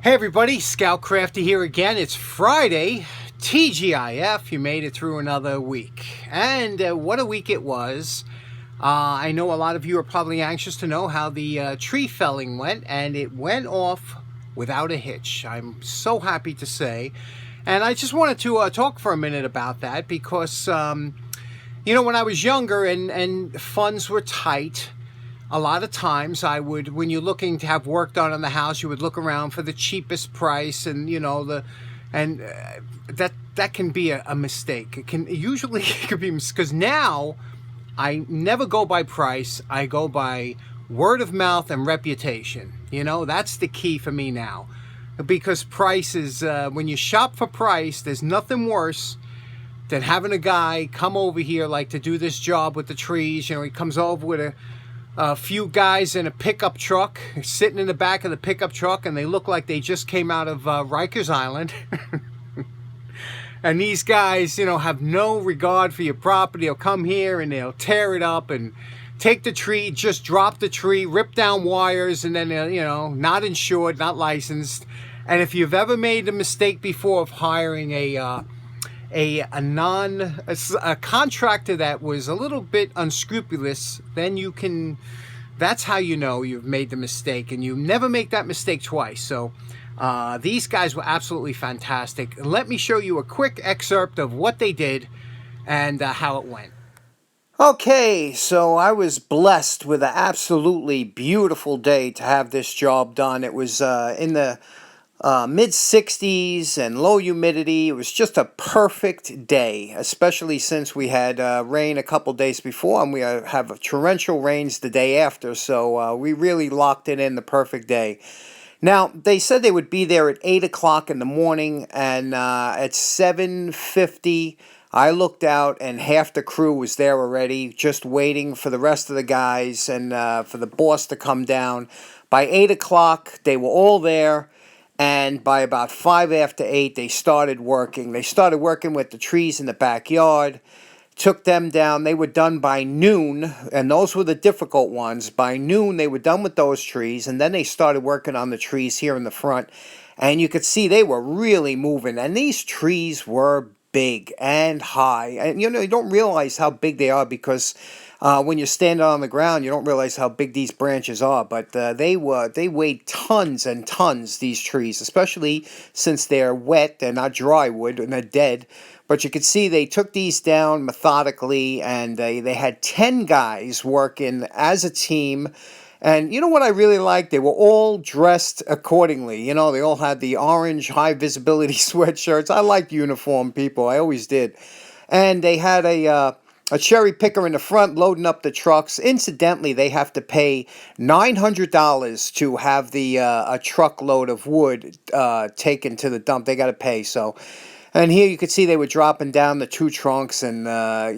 Hey everybody, Scout Crafty here again. It's Friday, TGIF. You made it through another week. And what a week it was. I know a lot of you are probably anxious to know how the tree felling went, and it went off without a hitch. I'm so happy to say. And I just wanted to talk for a minute about that because, you know, when I was younger and funds were tight, a lot of times I would, when you're looking to have work done on the house, you would look around for the cheapest price, and you know that can be a mistake. It can usually it could be because now I never go by price. I go by word of mouth and reputation. You know, that's the key for me now, because price is when you shop for price, there's nothing worse than having a guy come over here like to do this job with the trees. You know, he comes over with a few guys in a pickup truck, sitting in the back of the pickup truck, and they look like they just came out of Rikers Island. And these guys, you know, have no regard for your property. They'll come here and they'll tear it up and take the tree, just drop the tree, rip down wires, and then they're, you know, not insured, not licensed. And if you've ever made the mistake before of hiring a contractor that was a little bit unscrupulous, then you can, that's how you know you've made the mistake, and you never make that mistake twice. So these guys were absolutely fantastic. Let me show you a quick excerpt of what they did and how it went. Okay, so I was blessed with an absolutely beautiful day to have this job done. It was in the mid 60s and low humidity. It was just a perfect day, especially since we had rain a couple days before, and we have torrential rains the day after, so we really locked it in the perfect day. Now, they said they would be there at 8 o'clock in the morning, and at 7:50, I looked out, and half the crew was there already, just waiting for the rest of the guys and for the boss to come down. By 8 o'clock, they were all there. And by about 5 after 8, they started working. They started working with the trees in the backyard, took them down. They were done by noon, and those were the difficult ones. By noon, they were done with those trees, and then they started working on the trees here in the front. And you could see they were really moving, and these trees were big and high. And, you know, you don't realize how big they are because when you're standing on the ground, you don't realize how big these branches are. But they weighed tons and tons, these trees, especially since they're wet. They're not dry wood and they're dead. But you could see they took these down methodically, and they had 10 guys working as a team. And you know what I really liked? They were all dressed accordingly. You know, they all had the orange high visibility sweatshirts. I liked uniform people. I always did. And they had a cherry picker in the front loading up the trucks. Incidentally, they have to pay $900 to have the a truckload of wood taken to the dump. They got to pay. So, and here you could see they were dropping down the two trunks, and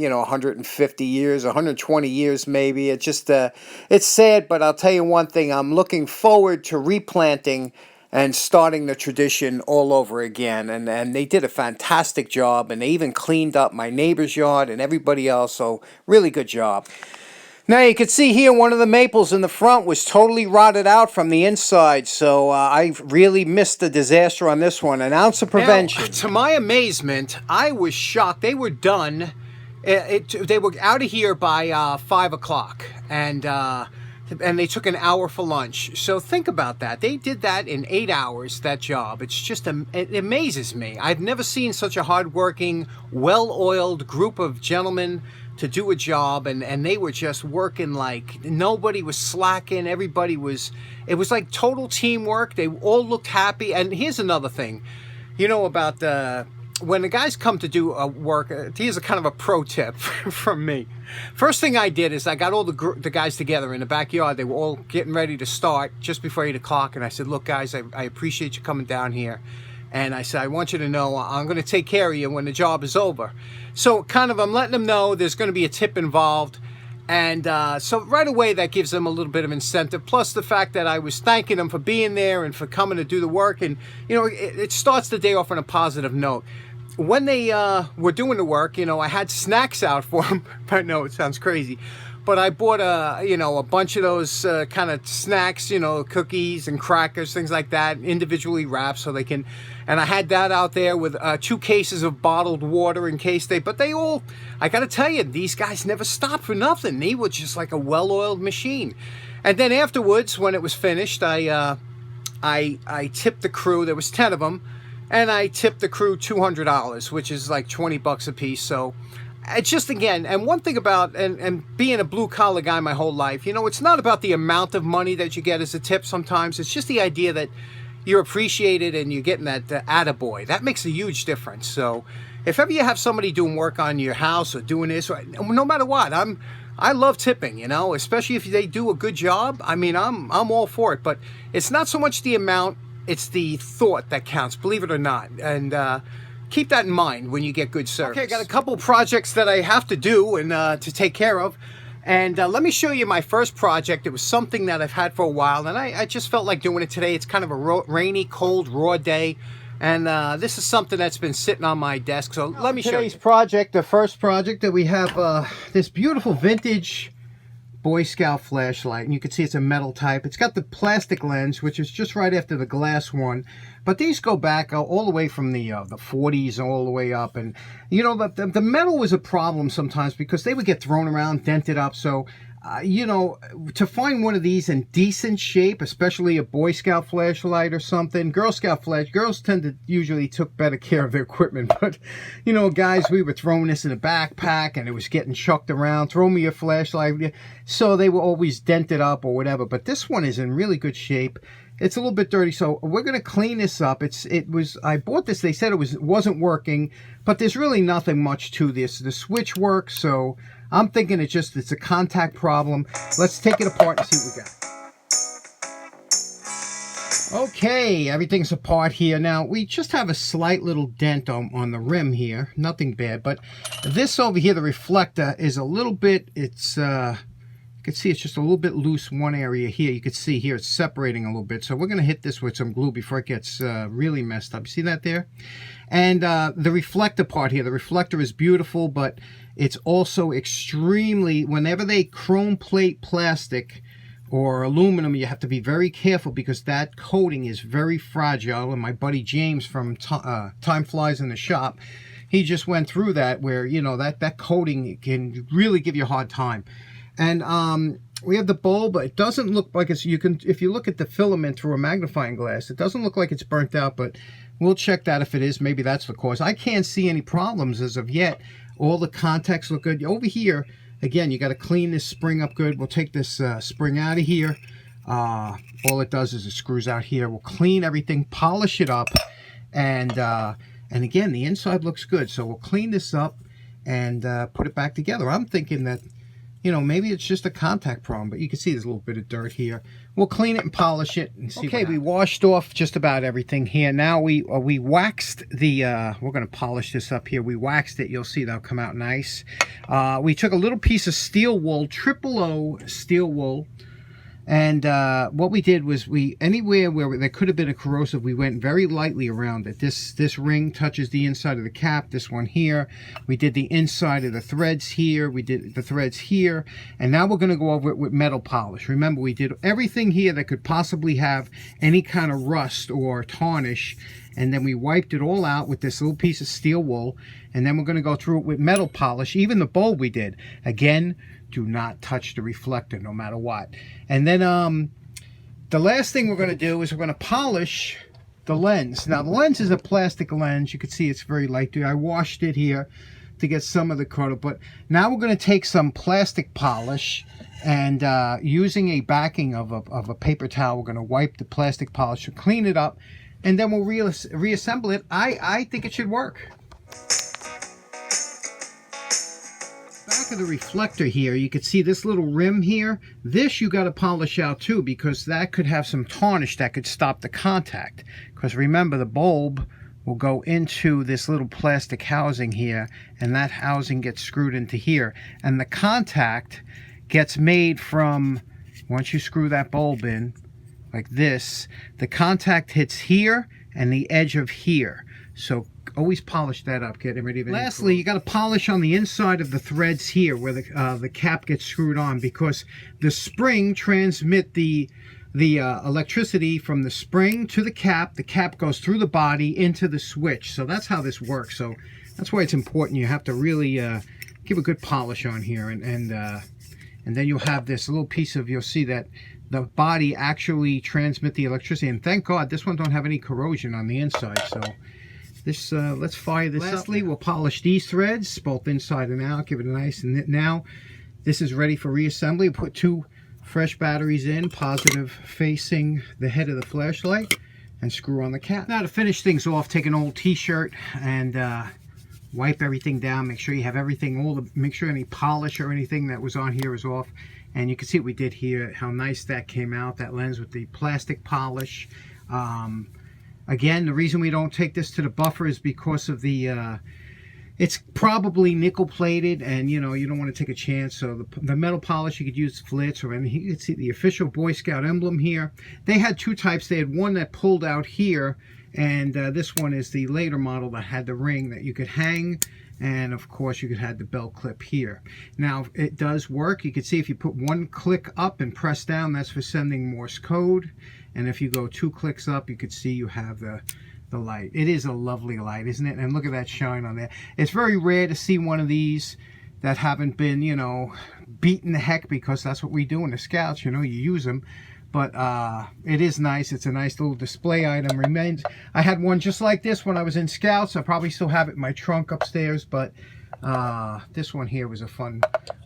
you know, 150 years, 120 years maybe. It just it's sad, but I'll tell you one thing. I'm looking forward to replanting and starting the tradition all over again. And they did a fantastic job, and they even cleaned up my neighbor's yard and everybody else, so really good job. Now you can see here one of the maples in the front was totally rotted out from the inside, so I really missed the disaster on this one. An ounce of prevention. Now, to my amazement, I was shocked. They were done. They were out of here by 5 o'clock, and they took an hour for lunch. So think about that. They did that in 8 hours, that job. It's just, it amazes me. I've never seen such a hardworking, well-oiled group of gentlemen to do a job, and they were just working like nobody was slacking. Everybody was, it was like total teamwork. They all looked happy. And here's another thing, you know, about when the guys come to do work, here's a kind of a pro tip from me. First thing I did is I got all the guys together in the backyard. They were all getting ready to start just before 8 o'clock. And I said, look, guys, I appreciate you coming down here. And I said, I want you to know I'm going to take care of you when the job is over. So kind of I'm letting them know there's going to be a tip involved. And so right away that gives them a little bit of incentive. Plus the fact that I was thanking them for being there and for coming to do the work. And, you know, it starts the day off on a positive note. When they were doing the work, you know, I had snacks out for them. I know it sounds crazy. but I bought a bunch of those kind of snacks, cookies and crackers, things like that, individually wrapped so they can. And I had that out there with 2 cases of bottled water in case but they all, I got to tell you, these guys never stopped for nothing. They were just like a well-oiled machine. And then afterwards, when it was finished, I tipped the crew. There was 10 of them, and I tipped the crew $200, which is like $20 a piece. So it's just, again, and one thing about and being a blue-collar guy my whole life, it's not about the amount of money that you get as a tip sometimes. It's just the idea that you're appreciated and you're getting that attaboy. That makes a huge difference. So if ever you have somebody doing work on your house or doing this, or, no matter what, I love tipping, especially if they do a good job. I mean, I'm all for it, but it's not so much the amount, it's the thought that counts, believe it or not. And keep that in mind when you get good service. Okay, I got a couple projects that I have to do and to take care of. And let me show you my first project. It was something that I've had for a while, and I just felt like doing it today. It's kind of a rainy, cold, raw day. And this is something that's been sitting on my desk. So let me show you. Today's project, the first project that we have, this beautiful vintage Boy Scout flashlight. And you can see it's a metal type. It's got the plastic lens, which is just right after the glass one. But these go back all the way from the 40s all the way up. And, the metal was a problem sometimes because they would get thrown around, dented up. So to find one of these in decent shape, especially a Boy Scout flashlight or something, Girl Scout girls tend to usually took better care of their equipment. But, guys, we were throwing this in a backpack and it was getting chucked around. Throw me a flashlight. So they were always dented up or whatever. But this one is in really good shape. It's a little bit dirty, so we're going to clean this up. I bought this, they said it wasn't working, but there's really nothing much to this. The switch works, so I'm thinking it's a contact problem. Let's take it apart and see what we got. Okay, everything's apart here. Now, we just have a slight little dent on the rim here. Nothing bad, but this over here, the reflector, is a little bit, you can see it's just a little bit loose one area here. You can see here it's separating a little bit. So we're going to hit this with some glue before it gets really messed up. You see that there? And the reflector part here, the reflector is beautiful, but it's also extremely, whenever they chrome plate plastic or aluminum, you have to be very careful because that coating is very fragile. And my buddy James from Time Flies in the Shop, he just went through that where, that coating can really give you a hard time. And we have the bulb, but it doesn't look like it's, if you look at the filament through a magnifying glass, it doesn't look like it's burnt out, but we'll check that if it is. Maybe that's the cause. I can't see any problems as of yet. All the contacts look good. Over here, again, you got to clean this spring up good. We'll take this spring out of here. All it does is it screws out here. We'll clean everything, polish it up, and again, the inside looks good. So we'll clean this up and put it back together. I'm thinking that, maybe it's just a contact problem, but you can see there's a little bit of dirt here. We'll clean it and polish it and see. Okay, we washed off just about everything here. Now we waxed the, we're going to polish this up here. We waxed it. You'll see that'll come out nice. We took a little piece of steel wool, 000 steel wool, and what we did was anywhere where there could have been a corrosive, we went very lightly around it. This ring touches the inside of the cap, this one here. We did the inside of the threads here. We did the threads here. And now we're going to go over it with metal polish. Remember, we did everything here that could possibly have any kind of rust or tarnish. And then we wiped it all out with this little piece of steel wool. And then we're going to go through it with metal polish. Even the bulb we did. Again, do not touch the reflector no matter what. And then the last thing we're going to do is we're going to polish the lens. Now the lens is a plastic lens. You can see it's very light. I washed it here to get some of the color, but now we're going to take some plastic polish and using a backing of a paper towel, we're going to wipe the plastic polish to clean it up, and then we'll reassemble it. I think it should work. Back of the reflector here, you can see this little rim here. This you got to polish out too, because that could have some tarnish that could stop the contact. Because remember, the bulb will go into this little plastic housing here, and that housing gets screwed into here. And the contact gets made from, once you screw that bulb in, like this, the contact hits here and the edge of here. So always polish that up, getting rid of it. Lastly, you got to polish on the inside of the threads here where the cap gets screwed on, because the spring transmit the electricity from the spring to the cap. The cap goes through the body into the switch. So that's how this works. So that's why it's important. You have to really give a good polish on here, and then you'll have this little piece of, you'll see that the body actually transmit the electricity. And thank God this one don't have any corrosion on the inside. So this, let's fire this up. Lastly, we'll polish these threads, both inside and out, give it a nice knit. Now, this is ready for reassembly. Put 2 fresh batteries in, positive facing the head of the flashlight, and screw on the cap. Now to finish things off, take an old t-shirt and wipe everything down. Make sure you have everything, make sure any polish or anything that was on here is off. And you can see what we did here, how nice that came out, that lens with the plastic polish. Again, the reason we don't take this to the buffer is because of the, it's probably nickel plated, and you know, you don't want to take a chance. So the metal polish, you could use flits or anything. You can see the official Boy Scout emblem here. They had 2 types. They had one that pulled out here, and this one is the later model that had the ring that you could hang, and of course you could have the belt clip here. Now it does work. You can see if you put 1 click up and press down, that's for sending Morse code. And if you go 2 clicks up, you could see you have the light. It is a lovely light, isn't it? And look at that shine on there. It's very rare to see one of these that haven't been, you know, beaten the heck, because that's what we do in the Scouts, you know, you use them. But it is nice. It's a nice little display item. Remains. I had one just like this when I was in Scouts. I probably still have it in my trunk upstairs, but this one here was a fun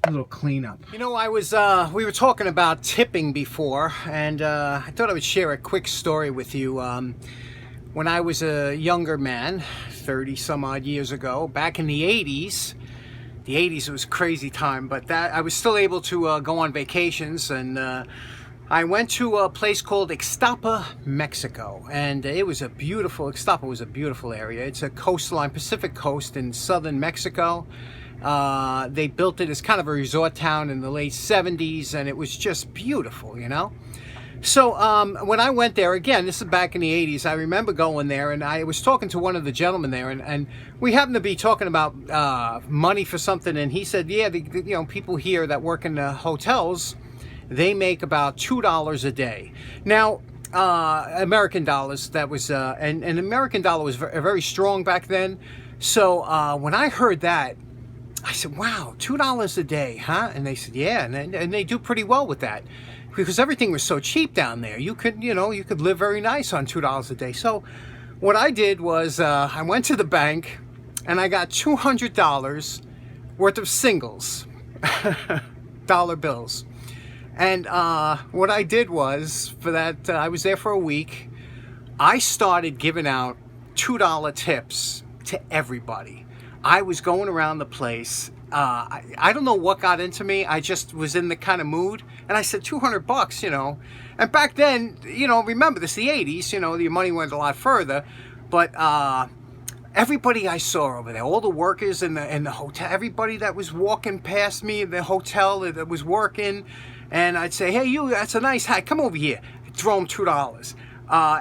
little cleanup. You know, we were talking about tipping before, and I thought I would share a quick story with you. When I was a younger man, 30 some odd years ago, back in the 80s, it was a crazy time, but I was still able to go on vacations, and I went to a place called Ixtapa, Mexico, and it was a beautiful, Ixtapa was a beautiful area. It's a coastline, Pacific coast in southern Mexico. They built it as kind of a resort town in the late 70s, and it was just beautiful, you know? So when I went there, again, this is back in the 80s, I remember going there, and I was talking to one of the gentlemen there, and we happened to be talking about money for something, and he said, yeah, you know, people here that work in the hotels, they make about $2 a day. Now, American dollars, that was, and American dollar was very strong back then. So when I heard that, I said, wow, $2 a day, huh? And they said, yeah, and they do pretty well with that, because everything was so cheap down there. You could, you know, you could live very nice on $2 a day. So what I did was I went to the bank and I got $200 worth of singles, dollar bills. And what I did was, for that, I was there for a week, I started giving out $2 tips to everybody. I was going around the place. I don't know what got into me. I just was in the kind of mood, and I said, $200, you know. And back then, you know, remember this, the 80s, you know, your money went a lot further. But everybody I saw over there, all the workers in the hotel, everybody that was walking past me in the hotel that was working, and I'd say, hey, you, that's a nice hat, come over here. Throw them $2.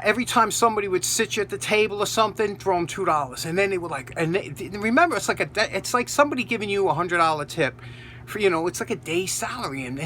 Every time somebody would sit you at the table or something, throw them $2. And then they were like, and remember, it's like somebody giving you $100 tip for, you know, it's like a day's salary. And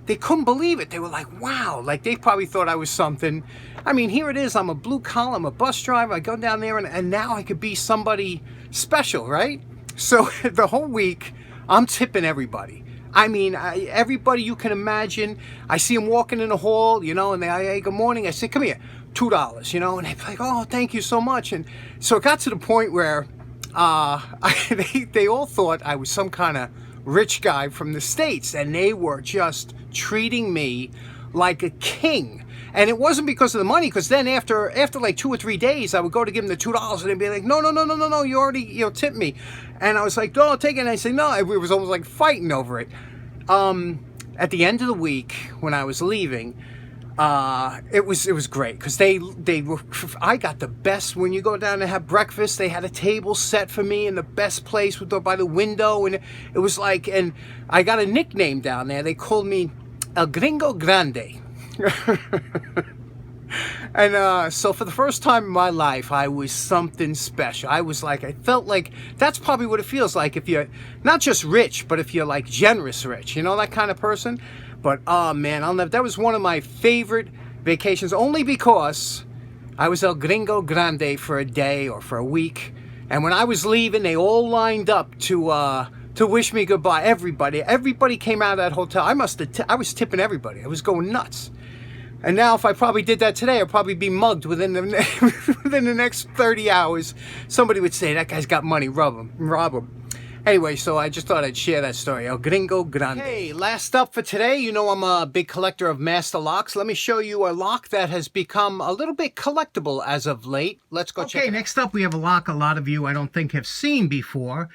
they couldn't believe it. They were like, wow, like they probably thought I was something. I mean, here it is, I'm a blue collar, I'm a bus driver, I go down there and now I could be somebody special, right? So the whole week, I'm tipping everybody. I mean, everybody you can imagine. I see them walking in the hall, you know, and hey, good morning. I say, come here, $2, you know, and they're like, oh, thank you so much. And so it got to the point where they all thought I was some kind of rich guy from the States, and they were just treating me like a king. And it wasn't because of the money, because then after like 2 or 3 days, I would go to give them the $2, and they'd be like, no, you already, you know, tipped me. And I was like, no, I'll take it. And I said, no, it was almost like fighting over it. At the end of the week, when I was leaving, it was great, because I got the best. When you go down and have breakfast, they had a table set for me in the best place by the window, and it was like, and I got a nickname down there. They called me El Gringo Grande. And so for the first time in my life, I was something special. I felt like that's probably what it feels like if you're not just rich, but if you're like generous rich, you know, that kind of person. But oh man, that was one of my favorite vacations, only because I was El Gringo Grande for a day or for a week. And when I was leaving, they all lined up to wish me goodbye. Everybody came out of that hotel. I was tipping everybody. I was going nuts. And now if I probably did that today, I'd probably be mugged within the within the next 30 hours. Somebody would say, that guy's got money, rob him. Anyway, so I just thought I'd share that story. El Gringo Grande. Hey, last up for today, you know I'm a big collector of master locks. Let me show you a lock that has become a little bit collectible as of late. Let's go check it out. Okay, next up we have a lock a lot of you I don't think have seen before,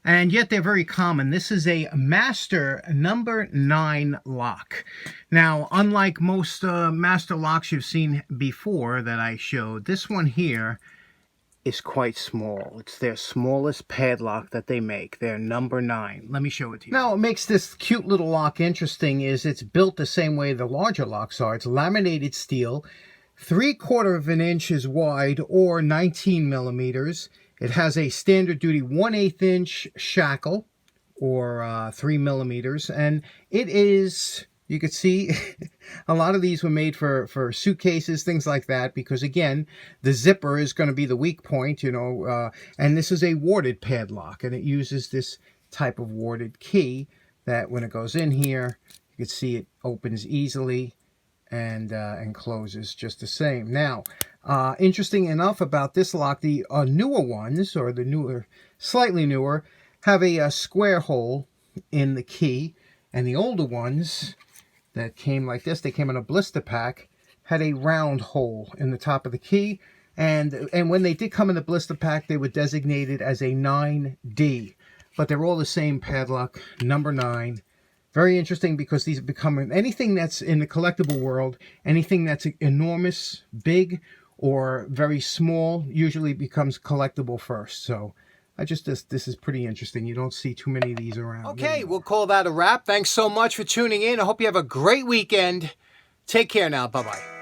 and yet they're very common. This is a master number 9 lock. Now, unlike most master locks you've seen before that I showed, this one here is quite small. It's their smallest padlock that they make. They're number 9. Let me show it to you. Now, what makes this cute little lock interesting is it's built the same way the larger locks are. It's laminated steel, 3/4 of an inch is wide, or 19 millimeters. It has a standard duty 1/8 inch shackle, or 3 millimeters, and it is, you could see, a lot of these were made for suitcases, things like that, because again, the zipper is going to be the weak point, you know, and this is a warded padlock, and it uses this type of warded key that when it goes in here, you can see it opens easily and closes just the same. Now, interesting enough about this lock, the newer ones, or slightly newer, have a square hole in the key, and the older ones that came like this, they came in a blister pack, had a round hole in the top of the key, and when they did come in the blister pack, they were designated as a 9D, but they're all the same padlock, number 9. Very interesting, because these become anything that's in the collectible world, anything that's enormous, big, or very small, usually becomes collectible first. So this is pretty interesting. You don't see too many of these around. Okay, we'll call that a wrap. Thanks so much for tuning in. I hope you have a great weekend. Take care now. Bye-bye.